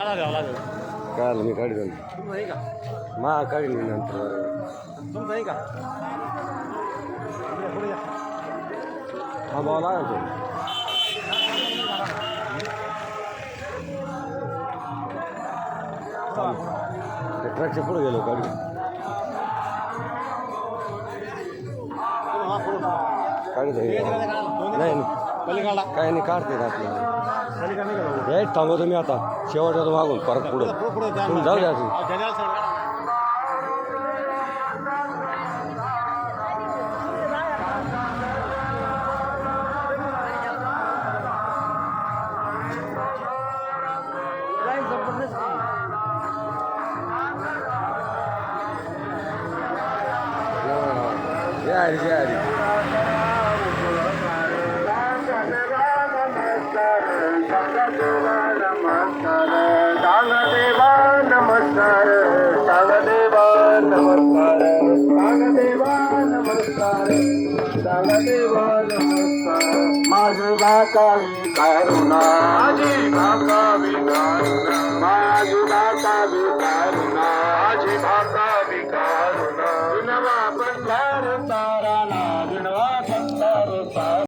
काय मी काढी मा काढी नंतर थांबावं लागेल तो ट्रकच्या पुढे गेलो काढी नाही काय नाही काढते आपल्याला थांबवतो मी आता शेवटचा मागून परत पुढे तुम्ही जाऊ द्या माझी बाकावी करुणा माझी बाकावी करुणा माझी बाकावी करुणा